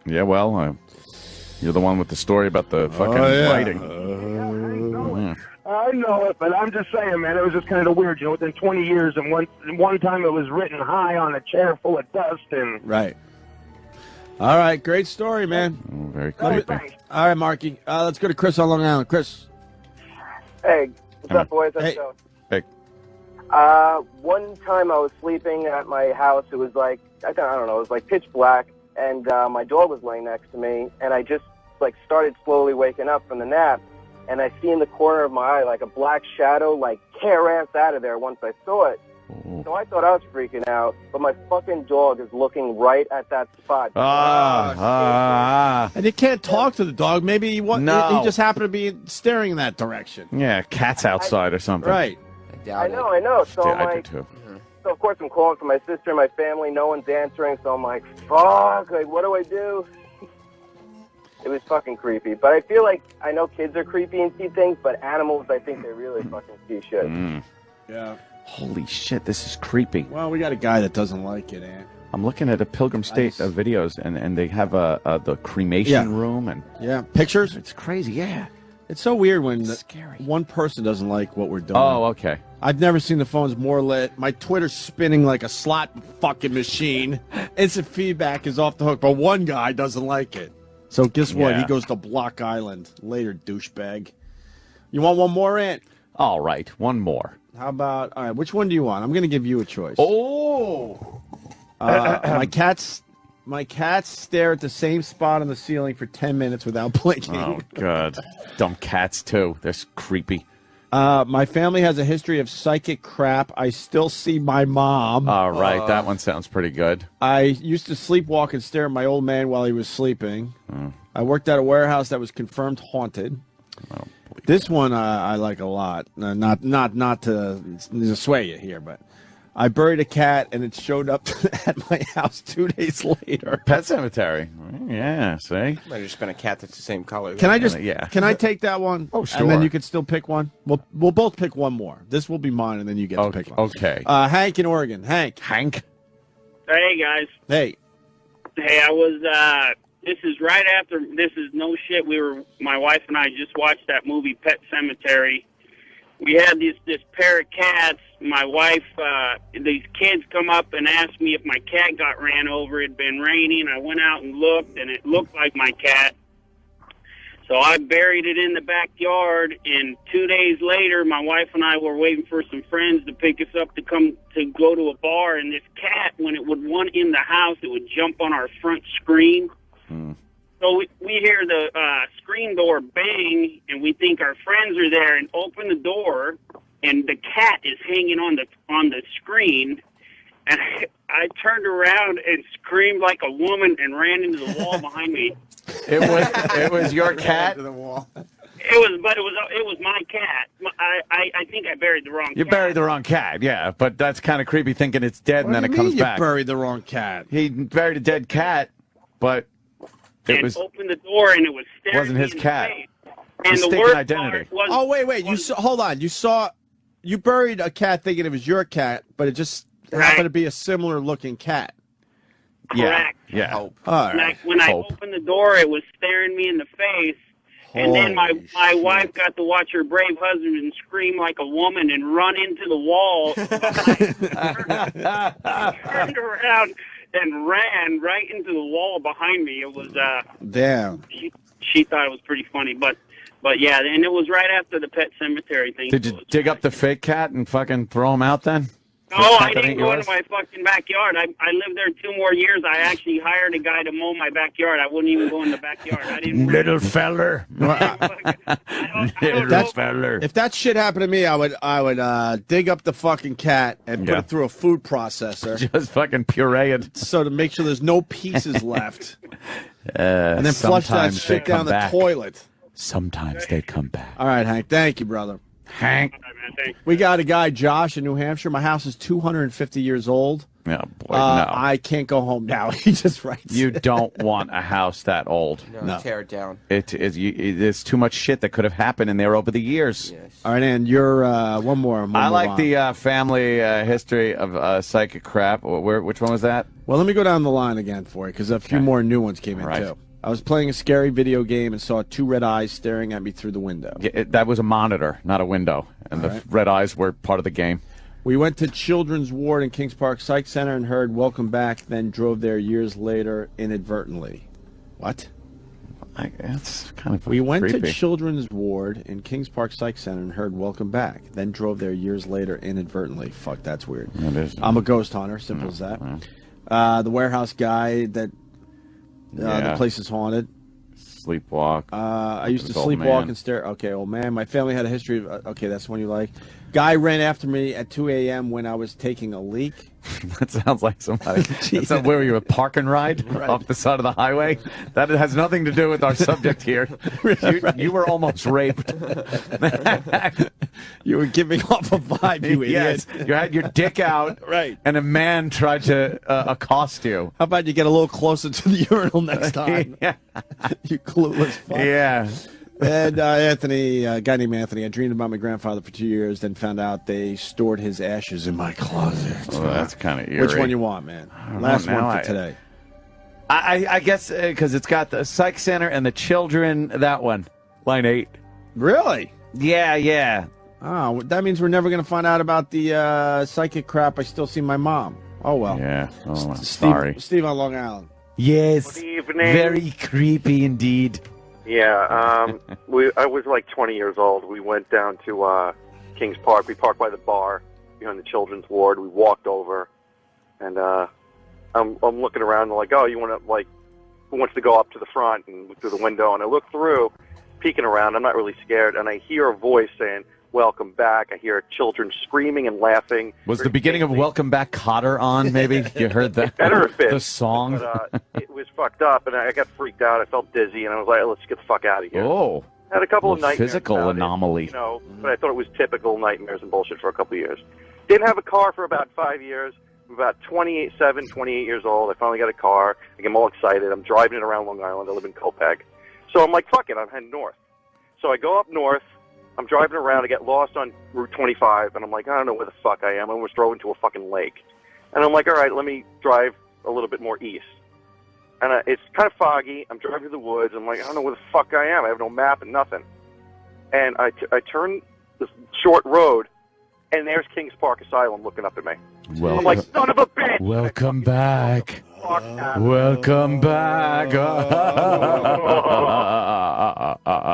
Yeah, well, you're the one with the story about the fucking writing. Yeah. I know it, but I'm just saying, man, it was just kind of weird. You know, within 20 years, and one time it was written high on a chair full of dust. And Right. All right, great story, man. Oh, very creepy. All right, Marky. Let's go to Chris on Long Island. Chris. Hey, what's up, boys? Hey. Hey. One time I was sleeping at my house. It was like, I don't know, it was like pitch black, and my dog was laying next to me, and I just like started slowly waking up from the nap, and I see in the corner of my eye like a black shadow like tear ass out of there once I saw it. So I thought I was freaking out, but my fucking dog is looking right at that spot. And you can't talk to the dog. Maybe he just happened to be staring in that direction. Yeah, cat's outside or something. Right. I know. So Yeah, I'm I like, do too. so of course I'm calling for my sister and my family. No one's answering, so I'm like, fuck, like, what do I do? It was fucking creepy. But I feel like, I know kids are creepy and see things, but animals, I think they really fucking see shit. Yeah. Holy shit, this is creepy. Well, we got a guy that doesn't like it, Ant. I'm looking at a Pilgrim State videos, and they have the cremation room. And pictures? It's crazy, yeah. It's so weird when scary. One person doesn't like what we're doing. Oh, okay. I've never seen the phones more lit. My Twitter's spinning like a slot fucking machine. Instant feedback is off the hook, but one guy doesn't like it. So guess what? Yeah. He goes to Block Island. Later, douchebag. You want one more, Ant? All right, one more. How about, all right, which one do you want? I'm going to give you a choice. Oh! My cats stare at the same spot on the ceiling for 10 minutes without blinking. Oh, God. Dumb cats, too. They're creepy. My family has a history of psychic crap. I still see my mom. All right, that one sounds pretty good. I used to sleepwalk and stare at my old man while he was sleeping. I worked at a warehouse that was confirmed haunted. Oh, this one I like a lot. Not to sway you here, but I buried a cat and it showed up at my house 2 days later. Pet cemetery. Yeah, see? Might have just been a cat that's the same color. Can I just? Yeah. Can I take that one? Oh, sure. And then you can still pick one. We'll both pick one more. This will be mine, and then you get to pick one. Okay. Hank in Oregon. Hank. Hey, guys. Hey. Hey, I was, this is right after, this is no shit, my wife and I just watched that movie Pet Cemetery. We had this pair of cats. My wife, these kids come up and asked me if my cat got ran over. It had been raining. I went out and looked, and it looked like my cat. So I buried it in the backyard, and 2 days later, my wife and I were waiting for some friends to pick us up to come to go to a bar, and this cat, when it would want in the house, it would jump on our front screen. So we hear the screen door bang, and we think our friends are there, and open the door, and the cat is hanging on the screen. And I turned around and screamed like a woman and ran into the wall behind me. It was your cat? To the wall. It was my cat. I think I buried the wrong cat. You buried the wrong cat, yeah, but that's kind of creepy thinking it's dead and then it comes back. You buried the wrong cat. He buried a dead cat, but it opened the door and it was staring wasn't his me in cat. the face. And the Mistaken worst identity. part was, Oh, wait. Hold on. You buried a cat thinking it was your cat, but it just happened to be a similar looking cat. correct. Yeah. All right. When I opened the door, it was staring me in the face. And then my wife got to watch her brave husband scream like a woman and run into the wall. Turned around and ran right into the wall behind me. It was damn. She thought it was pretty funny, but yeah, and it was right after the pet cemetery thing. Did you dig up the fake cat and fucking throw him out then? No, I didn't go into my fucking backyard. I lived there 2 more years. I actually hired a guy to mow my backyard. I wouldn't even go in the backyard. I didn't. Little feller. Little feller. If that shit happened to me, I would dig up the fucking cat and put it through a food processor. Just fucking puree it. So to make sure there's no pieces left. And then flush that shit down the toilet. Sometimes they come back. All right, Hank. Thank you, brother. Hank. We got a guy, Josh, in New Hampshire. My house is 250 years old. Oh, boy, no. I can't go home now. He just writes. You don't want a house that old. No, tear it down. There's too much shit that could have happened in there over the years. Yes. All right, and you're one more. I like the family history of psychic crap. Which one was that? Well, let me go down the line again for you, because a few more new ones came in, too. I was playing a scary video game and saw 2 red eyes staring at me through the window. Yeah, that was a monitor, not a window. And the red eyes were part of the game. We went to Children's Ward in Kings Park Psych Center and heard Welcome Back, then drove there years later inadvertently. What? That's kind of We went creepy. to Children's Ward in Kings Park Psych Center and heard Welcome Back, then drove there years later inadvertently. Fuck, that's weird. It is. I'm a ghost hunter, simple as that. The warehouse guy that the place is haunted. Sleepwalk. I used to Old sleepwalk man. and stare. Okay, old man. My family had a history of. Okay, that's one you like. Guy ran after me at 2 a.m. when I was taking a leak. That sounds like somebody. That's not where you were park and ride off the side of the highway. That has nothing to do with our subject here. You were almost raped. You were giving off a vibe, you idiot. Yes, you had your dick out, Right. and a man tried to accost you. How about you get a little closer to the urinal next time? Yeah. You clueless fuck. Yeah. And Anthony, a guy named Anthony, I dreamed about my grandfather for 2 years, then found out they stored his ashes in my closet. Well, that's kind of eerie. Which one you want, man? Last one for today. I guess because it's got the psych center and the children. That one, line 8. Really? Yeah. Oh, that means we're never going to find out about the psychic crap. I still see my mom. Oh, well. Yeah. Oh, I'm Steve, sorry. Steve on Long Island. Yes. Good evening. Very creepy indeed. Yeah, I was like 20 years old. We went down to Kings Park. We parked by the bar behind the children's ward. We walked over, and I'm looking around and like, oh, you want to like, who wants to go up to the front and look through the window? And I look through, peeking around. I'm not really scared, and I hear a voice saying, "Welcome back." I hear children screaming and laughing. Was the beginning of Welcome Back Cotter on, maybe? You heard that? Better have been. The song? But, it was fucked up, and I got freaked out. I felt dizzy, and I was like, let's get the fuck out of here. Oh. Had a couple of Little nightmares. physical about it, anomaly. you know, but I thought it was typical nightmares and bullshit for a couple of years. Didn't have a car for about 5 years. I'm about 28 years old. I finally got a car. I get all excited. I'm driving it around Long Island. I live in Copeg. So I'm like, fuck it, I'm heading north. So I go up north. I'm driving around. I get lost on Route 25, and I'm like, I don't know where the fuck I am. I almost drove into a fucking lake. And I'm like, all right, let me drive a little bit more east. And it's kind of foggy. I'm driving through the woods. I'm like, I don't know where the fuck I am. I have no map and nothing. And I turn this short road, and there's Kings Park Asylum looking up at me. Well, I'm like, son of a bitch! welcome back. Fuck that. Welcome back.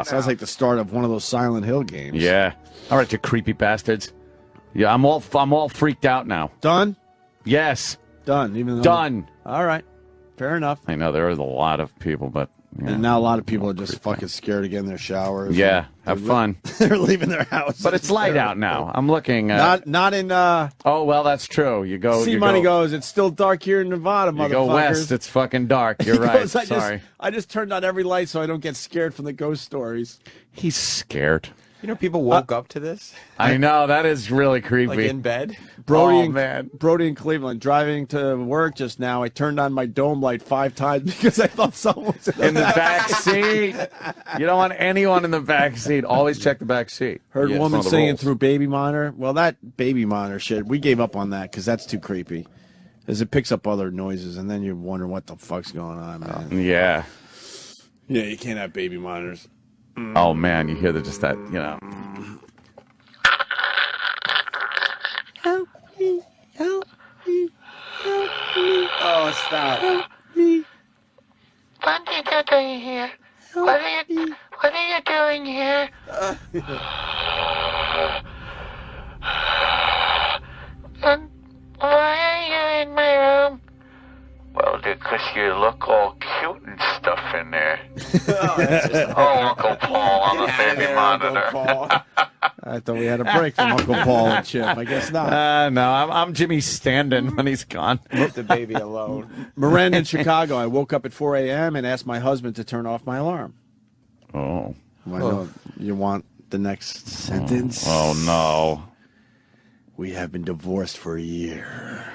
Sounds like the start of one of those Silent Hill games. Yeah. All right, you creepy bastards. Yeah, I'm all freaked out now. Done? Yes. Done. Even though... Done. All right. Fair enough. I know there is a lot of people, but yeah. And now a lot of people are just fucking scared to get in their showers. Yeah, have fun. They're leaving their house. But it's light out now. I'm looking. Not in. Oh well, that's true. You go. C you Money go, goes. It's still dark here in Nevada, You motherfuckers. go west. It's fucking dark. You're He right. goes, Sorry. I just turned on every light so I don't get scared from the ghost stories. He's scared. You know, people woke up to this, I know that is really creepy. like in bed. Brody, man. Brody in Cleveland, driving to work just now. I turned on my dome light 5 times because I thought someone was In the back seat. You don't want anyone in the back seat. Always check the back seat. Heard Yes, a woman one of the singing rules. through Baby Monitor. Well, that Baby Monitor shit, we gave up on that because that's too creepy. As it picks up other noises, and then you wonder what the fuck's going on, man. Yeah. Yeah, you can't have baby monitors. Oh man, you hear just that, you know. Help me, help me, help me. Oh, stop. Help me. What are you doing here? What are you doing here? And why are you in my room? Well, because you look all cute and stuff in there. Oh, Uncle Paul on the baby monitor. I thought we had a break from Uncle Paul and Chip. I guess not. No, I'm Jimmy Standen when he's gone. Leave the baby alone. Miranda in Chicago. I woke up at 4 a.m. and asked my husband to turn off my alarm. Oh. I know you want the next sentence. Oh no. We have been divorced for a year.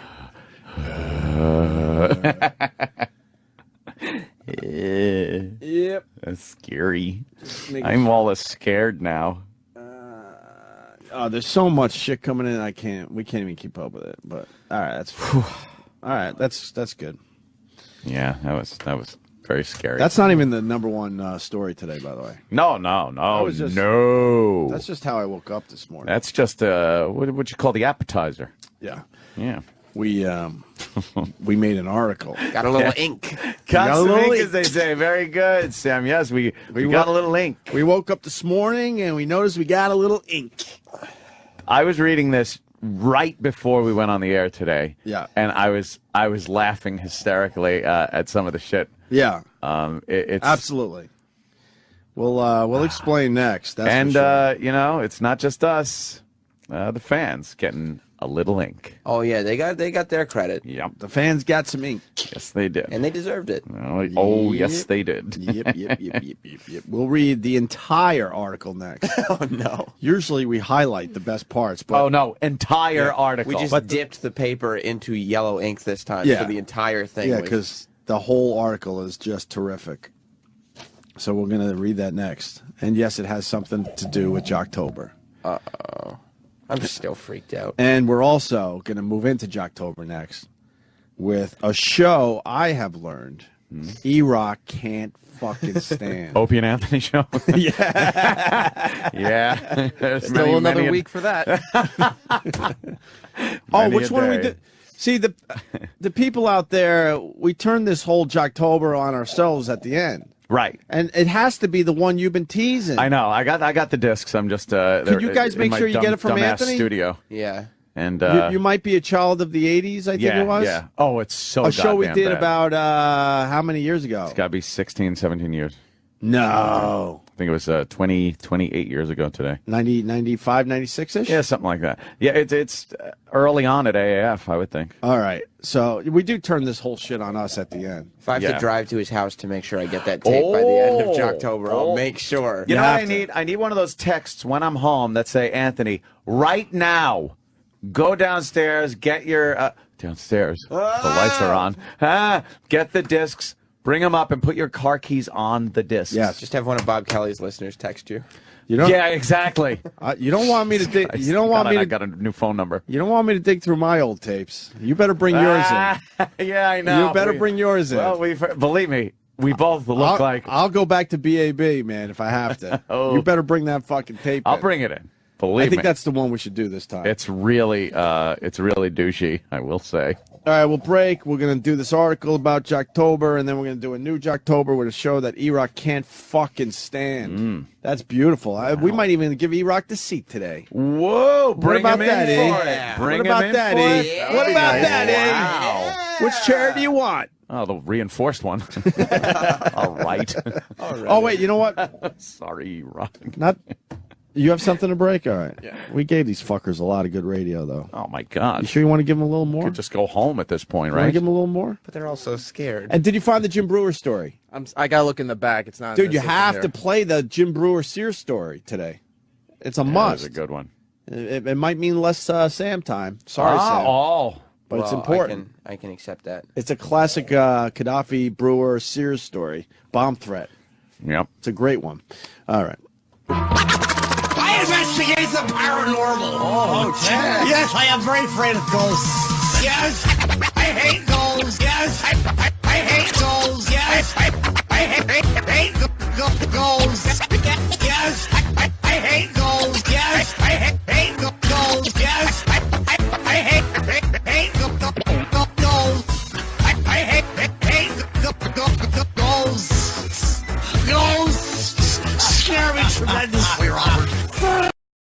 Yep. That's scary. I'm all scared now. Oh, there's so much shit coming in. We can't even keep up with it. But all right, that's. All right, that's good. Yeah, that was very scary. That's not even the number one story today, by the way. No. That's just how I woke up this morning. That's just what you call the appetizer. Yeah. We made an article. Got a little ink. Got a some little ink, ink. as they say. Very good, Sam. Yes, we got a little ink. We woke up this morning and we noticed we got a little ink. I was reading this right before we went on the air today. Yeah. And I was laughing hysterically at some of the shit. Yeah. It's Absolutely. We'll explain next. That's and for sure. it's not just us, the fans getting a little ink. Oh yeah, they got their credit. Yep. The fans got some ink. Yes, they did. And they deserved it. Oh, yes, they did. Yep. We'll read the entire article next. Oh no. Usually we highlight the best parts, but Oh no, entire article. We just dipped the paper into yellow ink this time, Yeah. so the entire thing. yeah, was... because the whole article is just terrific. So we're going to read that next. And yes, it has something to do with Jocktober. I'm still freaked out. And we're also going to move into Jocktober next with a show I have learned E-Rock can't fucking stand. Opie and Anthony show. Yeah. There's Still another week for that. Which one we did? See, the people out there, we turned this whole Jocktober on ourselves at the end. Right. And it has to be the one you've been teasing. I know. I got the discs. I'm just. Could you guys make sure you get it from Anthony? Studio. Yeah. And you might be a child of the '80s. I think it was. Yeah. Oh, it's so. A show we goddamn did bad. about how many years ago? It's got to be 16, 17 years. No. I think it was 28 years ago today. 90, 95, 96-ish? Yeah, something like that. Yeah, it's early on at AAF, I would think. All right. So we do turn this whole shit on us at the end. If I have to drive to his house to make sure I get that tape by the end of Jocktober, I'll make sure. You know what I need? I need one of those texts when I'm home that say, Anthony, right now, go downstairs, get your... downstairs. The lights are on. Get the discs. Bring them up and put your car keys on the discs. Yes. Just have one of Bob Kelly's listeners text you. You don't, yeah, exactly. You don't want me to dig. You don't want me I to. got a new phone number. You don't want me to dig through my old tapes. You better bring yours in. Yeah, I know. You better bring yours in. Well, believe me, we both look like. I'll go back to BAB, man, if I have to. Oh. You better bring that fucking tape. I'll bring it in. Believe me. I think that's the one we should do this time. It's really douchey, I will say. All right, we'll break. We're going to do this article about Jocktober, and then we're going to do a new Jocktober with a show that E-Rock can't fucking stand. That's beautiful. We might even give E-Rock the seat today. Whoa, bring him in for it. What about that, E? What about that, E? Wow. Which chair do you want? Oh, the reinforced one. All right. Oh, wait, you know what? Sorry, E-Rock. Not... You have something to break? All right. Yeah. We gave these fuckers a lot of good radio, though. Oh, my God. You sure you want to give them a little more? Could just go home at this point, Want to right? give them a little more? But they're all so scared. And did you find the Jim Brewer story? I gotta look in the back. It's not. Dude, you have to play the Jim Brewer Sears story today. It's a must. That's a good one. It might mean less Sam time. Sorry, Sam. But it's important. I can accept that. It's a classic Gaddafi Brewer Sears story. Bomb threat. Yep. It's a great one. All right. I investigate the paranormal. Oh, Chad. Yes, I am very afraid of ghosts. Yes, I hate ghosts. Yes, I hate ghosts. Yes, I hate ghosts. Yes, I hate ghosts. Yes, I hate ghosts. Yes, I hate ghosts. I hate ghosts. Ghosts scare me tremendously, right?